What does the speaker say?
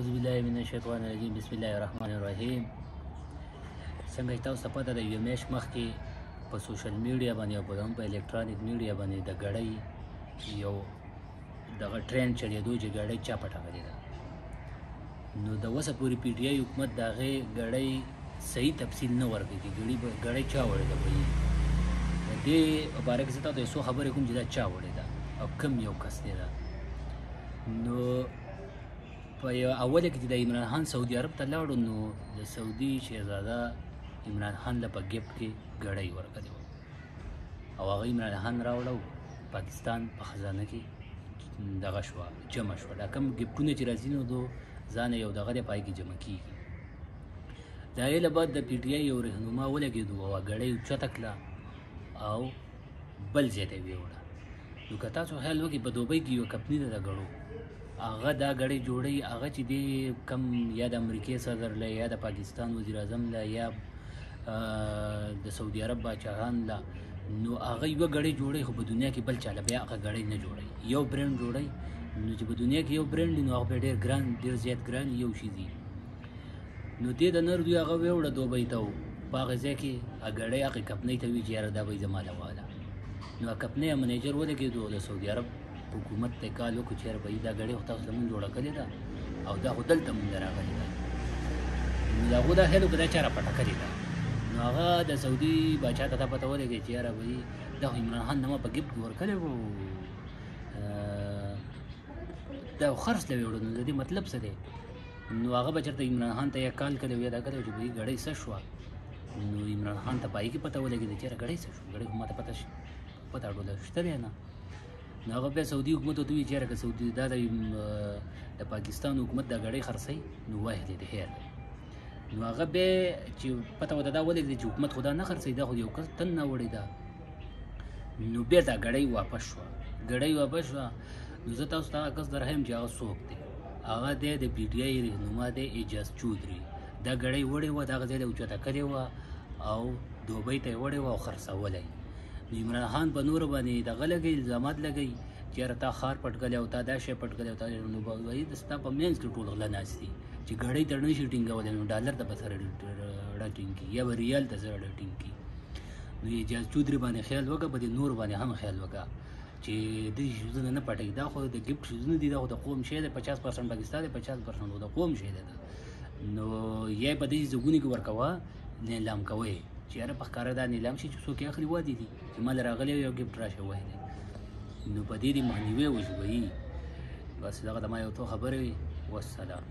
اعوذ بالله من الشیطان الرجیم بسم الله الرحمن الرحیم. څنګه چې تاسو ته پته ده یوه میاشت مخکې په سوشل میډیا باندې او په الکترونیک میډیا باندې د ګړۍ یو دغه ټرینډ چلېدو چې ګړۍ چا پټولې ده، نو د اوسه پورې پی ټي آی حکومت د هغې ګړۍ صحیح تفصیل نه ورکوي چې ګړۍ چا وړې ده. د دې په باره کې زه تاسو ته یو څو خبرې کوم چې دا چا وړې ده او کوم یو کس دی ده. نو په اوله کې چې د عمران خان سعودي عرب ته لاړو، نو د سعودي شهزاده عمران خان له په ګفټ کې ګړۍ ورکړې وه او هغه عمران خان راوړه، پاکستان په خزانه کې دغه شوه، جمع شوه. دا کوم ګفټونه چې راځي نو دو ځان یو دغه دی پای کې جمع کېږي. د هغې نه بعد د پي ټي آی یو رهنما ولګېدو او ګړۍ اوچته کړه او بل ځای ته یې ویوړه. نو که تاسو خیال وکړئ په دوبۍ کې یوه کمپني ده د ګړو، هغه دا ګړۍ جوړوي، هغه چې دی کم یا د امریکې صدر له یا د پاکستان وزیر اعظم له یا د سعودي عرب باچاهان له، نو هغه یوه ګړۍ جوړوي خو په دنیا کې بل چا له بیا هغه ګړۍ نه جوړوي، یو برینډ جوړوي. نو چې په دنیا کې یو برینډ وي نو هغه به ډېر ګران، ډېر زیات ګران یو شي دي. نو دې د نر دوی هغه ویوړه دوبۍ ته، په هغه ځای کې ګړۍ هغې کمپنۍ ته وي چې یاره دا به یې زما له واله. نو کمپنۍ منیجر ولګېدو د سعودي عرب حکومت ته کال وکړو چې یاره بهي دا ګړۍ خو تاسو لمونږ جوړه کړې ده او دا خو دلته مونږ له راغلې ده. نو د هغو دا خیال وکړه دا چا راپټه کړې ده. نو هغه د سعودي باچا ته دا پته ولګېد چې یاره بهي دا خو عمران خان ته ما په ګفټ کې ورکړی وو، دا خرڅ له ویوړو. نو د دې مطلب څه دی؟ نو هغه به چېرته عمران خان ته یا کال کړی و یا دا کړی و چې بهي ګړۍ څه شوه. نو عمران خان ته په هغې کې پته ولګېده چې یاره ګړۍ څه شوه، ګړۍ خو ما ته پته ډوله شته دی نه. نو هغه بیا سعودي حکومت ورته ووایي چې یاره که سعودي دا د پاکستان حکومت دا ګړۍ خرڅوي نو وایه دی د خیر. نو هغه بیا چې پته ورته دا ولګېده چې حکومت خو دا نه خرڅوي، دا خو یو کس تن نه وړې ده. نو بیا دا ګړۍ واپس شوه. نو زه تاسو ته هغه کس درښیم چې هغه څوک دی. هغه دی د پي ټي آی رهنما دی اعجاز چودري. دا ګړۍ وړې وه، د هغه ځای ته اوچته کړې وه او دوبۍ ته یې وړې وه او خرڅولی. نو عمران خان په نورو باندې دغه لګوي، الزامات لګوي چې یاره تا ښار پټ کړی او تا دا شی پټ کړی او تا، نو وایي ستا په منځ کې ټول غله ناست دي چې ګړۍ ته نه شي ټینګولی، نو ډالر ته به سره ډه ټینګ کړي یا به ریال ته سره ډه ټینګ کړي. نو اعجاز چودري باندې خیال وکړه، په دې نور باندې هم خیال وکړه چې دې شیزونه نه پټوي. دا خو د ګفټ شیزونه دي، دا خو د قوم شی دی، 50% پاکستان دی، 50% خو د قوم شی دی. نو یا یې په دې ځګونو کې ورکوه، نیلام کوئ چې یاره په ښکاره دا نیلام شي چې څوک یې اخلي وادي دي چې ما له راغلی یو ګفټ راشه وایي. نو په دې مخنیوی وشي. بس دغه د ما یو څو خبرې وي. والسلام.